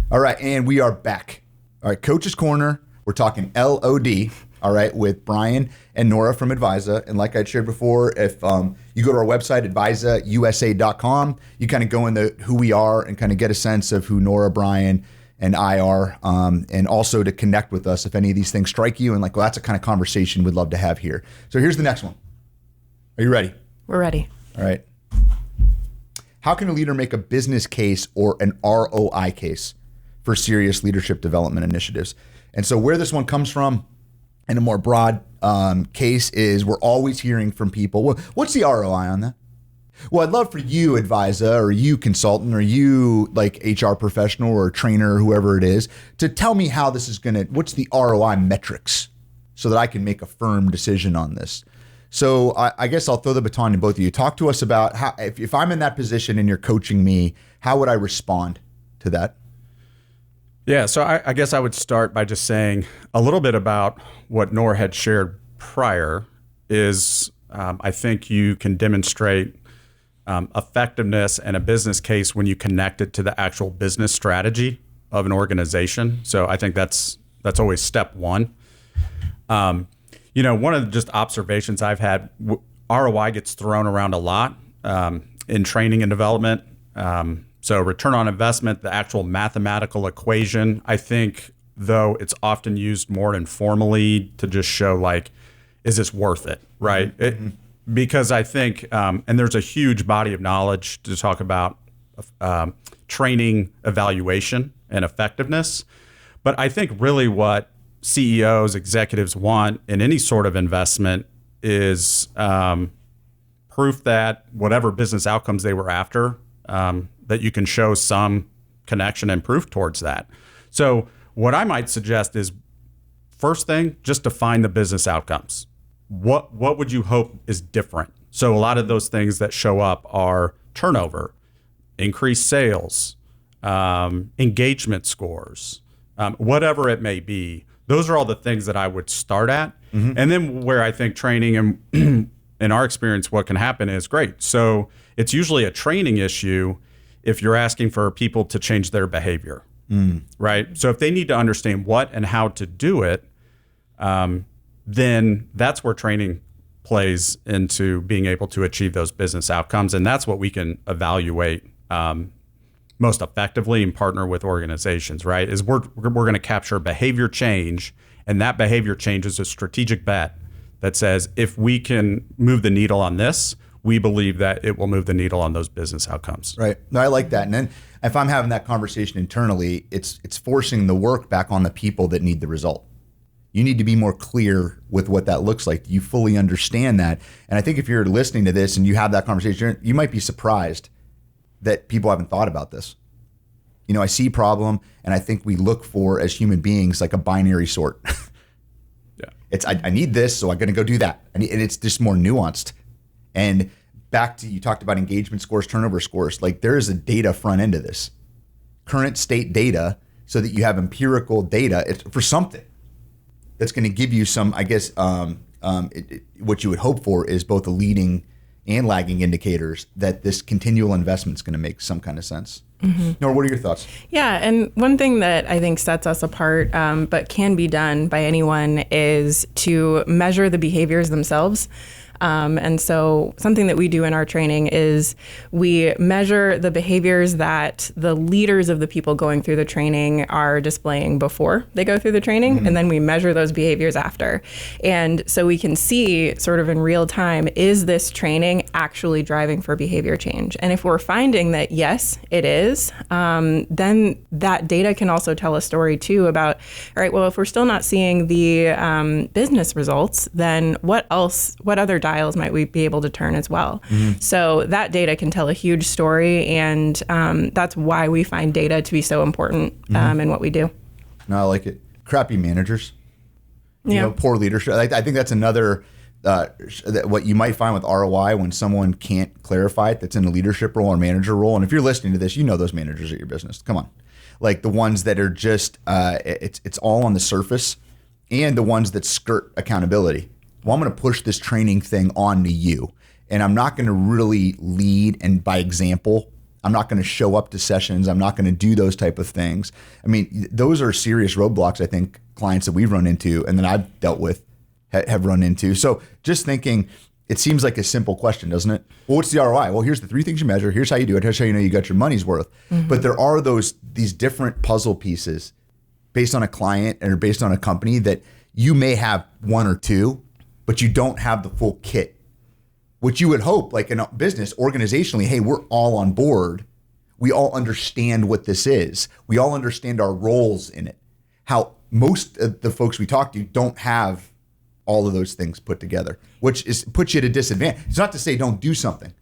All right, and we are back. All right, Coach's Corner. We're talking LOD, all right, with Brian and Nora from Advisa. And like I shared before, if you go to our website, advisausa.com, you kind of go into who we are and kind of get a sense of who Nora, Brian, and I are, and also to connect with us if any of these things strike you and like, well, that's a kind of conversation we'd love to have here. So here's the next one. Are you ready? We're ready. All right. How can a leader make a business case or an ROI case for serious leadership development initiatives? And so where this one comes from in a more broad case is we're always hearing from people, well, what's the ROI on that? Well, I'd love for you, Advisa, or you consultant, or you like HR professional or trainer, or whoever it is, to tell me how this is what's the ROI metrics so that I can make a firm decision on this. So I guess I'll throw the baton to both of you. Talk to us about how, if I'm in that position and you're coaching me, how would I respond to that? Yeah, so I guess I would start by just saying a little bit about what Nora had shared prior is I think you can demonstrate effectiveness and a business case when you connect it to the actual business strategy of an organization. So I think that's always step one. One of the just observations I've had, ROI gets thrown around a lot in training and development. So return on investment, the actual mathematical equation, I think, though it's often used more informally to just show like, is this worth it, right? Mm-hmm. Because I think, and there's a huge body of knowledge to talk about training, evaluation, and effectiveness. But I think really what CEOs, executives want in any sort of investment is proof that whatever business outcomes they were after, that you can show some connection and proof towards that. So what I might suggest is, first thing, just define the business outcomes. What would you hope is different? So a lot of those things that show up are turnover, increased sales, engagement scores, whatever it may be. Those are all the things that I would start at. Mm-hmm. And then where I think training and in our experience, what can happen is great. So it's usually a training issue if you're asking for people to change their behavior, right? So if they need to understand what and how to do it, then that's where training plays into being able to achieve those business outcomes. And that's what we can evaluate most effectively and partner with organizations, right? Is we're going to capture behavior change, and that behavior change is a strategic bet that says if we can move the needle on this, we believe that it will move the needle on those business outcomes. Right. No, I like that. And then if I'm having that conversation internally, it's forcing the work back on the people that need the result. You need to be more clear with what that looks like. You fully understand that. And I think if you're listening to this and you have that conversation, you might be surprised that people haven't thought about this. I see problem, and I think we look for, as human beings, like a binary sort. Yeah. It's I need this, so I'm going to go do that. And it's just more nuanced. And back to, you talked about engagement scores, turnover scores. Like, there is a data front end of this. Current state data, so that you have empirical data for something that's going to give you some, I guess, what you would hope for is both the leading and lagging indicators that this continual investment is going to make some kind of sense. Mm-hmm. Nora, what are your thoughts? Yeah, and one thing that I think sets us apart, but can be done by anyone, is to measure the behaviors themselves. And so something that we do in our training is we measure the behaviors that the leaders of the people going through the training are displaying before they go through the training, mm-hmm. and then we measure those behaviors after. And so we can see sort of in real time, is this training actually driving for behavior change? And if we're finding that, yes, it is, then that data can also tell a story too about, all right, well, if we're still not seeing the business results, then what other dials might we be able to turn as well? Mm-hmm. So that data can tell a huge story, and that's why we find data to be so important in what we do. No, I like it. Crappy managers, poor leadership. I think that's another, what you might find with ROI when someone can't clarify it, that's in a leadership role or manager role. And if you're listening to this, you know those managers at your business. Come on. Like the ones that are just, it's all on the surface, and the ones that skirt accountability. Well, I'm going to push this training thing on to you, and I'm not going to really lead and by example. I'm not going to show up to sessions. I'm not going to do those type of things. I mean, those are serious roadblocks, I think, clients that we've run into and that I've dealt with have run into. So just thinking, it seems like a simple question, doesn't it? Well, what's the ROI? Well, here's the 3 things you measure. Here's how you do it. Here's how you know you got your money's worth. But there are these different puzzle pieces based on a client or based on a company that you may have 1 or 2, but you don't have the full kit. Which you would hope, like in a business, organizationally, hey, we're all on board. We all understand what this is. We all understand our roles in it. How most of the folks we talk to don't have all of those things put together, which puts you at a disadvantage. It's not to say don't do something,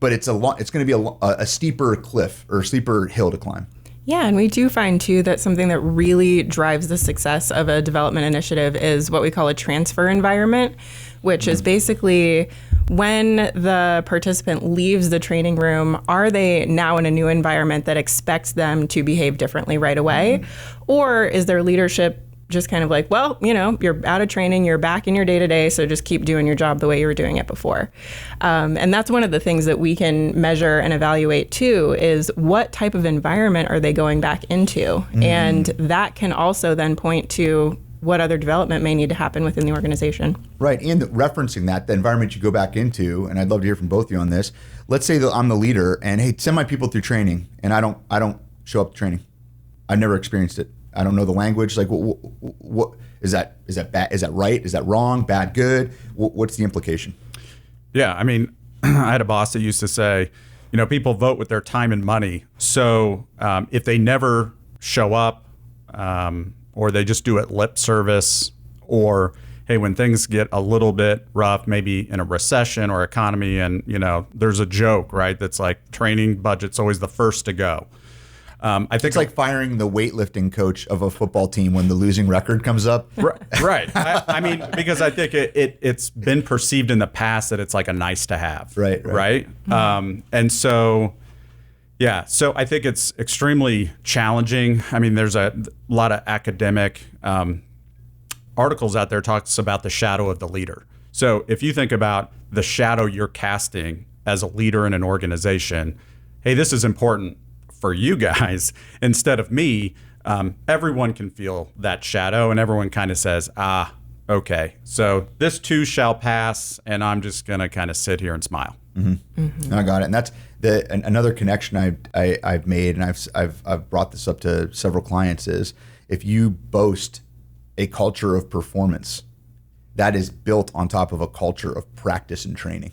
but it's going to be a steeper cliff or a steeper hill to climb. Yeah, and we do find too that something that really drives the success of a development initiative is what we call a transfer environment, which is basically when the participant leaves the training room, are they now in a new environment that expects them to behave differently right away? Or is their leadership just kind of like, well, you're out of training, you're back in your day-to-day, so just keep doing your job the way you were doing it before. And that's one of the things that we can measure and evaluate too, is what type of environment are they going back into? And that can also then point to what other development may need to happen within the organization. Right, and referencing that, the environment you go back into, and I'd love to hear from both of you on this. Let's say that I'm the leader, and hey, send my people through training, and I don't show up to training. I've never experienced it. I don't know the language. Like, what is that? Is that bad? Is that right? Is that wrong? Bad? Good? What's the implication? Yeah, I mean, I had a boss that used to say, people vote with their time and money. So if they never show up, or they just do it lip service, or hey, when things get a little bit rough, maybe in a recession or economy, and there's a joke, right? That's like training budget's always the first to go. I think it's like firing the weightlifting coach of a football team when the losing record comes up. Right. I mean, because I think it's been perceived in the past that it's like a nice to have. Right. And so, yeah. So I think it's extremely challenging. I mean, there's a lot of academic articles out there talks about the shadow of the leader. So if you think about the shadow you're casting as a leader in an organization, hey, this is important for you guys instead of me. Everyone can feel that shadow, and everyone kind of says, okay, so this too shall pass, and I'm just going to kind of sit here and smile. I got it. And that's another connection I've made, and I've brought this up to several clients, is if you boast a culture of performance that is built on top of a culture of practice and training,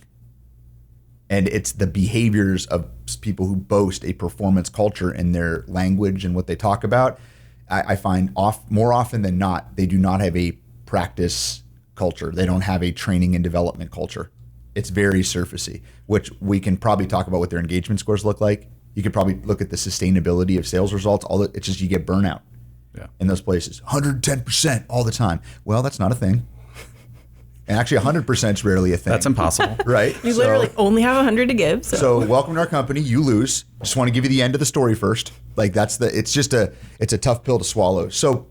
and it's the behaviors of people who boast a performance culture in their language and what they talk about, I find more often than not, they do not have a practice culture. They don't have a training and development culture. It's very surfacey, which we can probably talk about what their engagement scores look like. You could probably look at the sustainability of sales results. It's just you get burnout in those places. 110% all the time. Well, that's not a thing. And actually 100% is rarely a thing. That's impossible. Right? You literally only have 100 to give. So welcome to our company. You lose. Just want to give you the end of the story first. Like it's a tough pill to swallow. So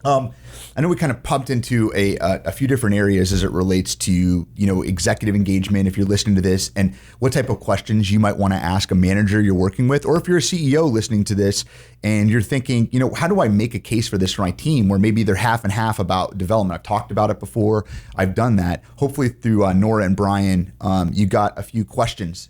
I know we kind of pumped into a few different areas as it relates to, executive engagement, if you're listening to this, and what type of questions you might want to ask a manager you're working with, or if you're a CEO listening to this and you're thinking, how do I make a case for this for my team, where maybe they're half and half about development. I've talked about it before. I've done that. Hopefully through Nora and Brian, you got a few questions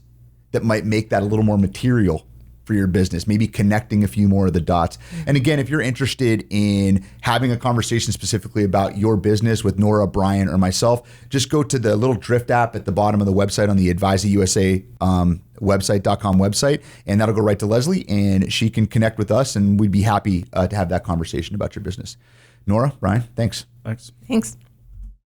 that might make that a little more material for your business, maybe connecting a few more of the dots. And again, if you're interested in having a conversation specifically about your business with Nora, Brian, or myself, just go to the little Drift app at the bottom of the website on the AdvisorUSA website.com website, and that'll go right to Leslie, and she can connect with us, and we'd be happy to have that conversation about your business. Nora, Brian, thanks. Thanks. Thanks.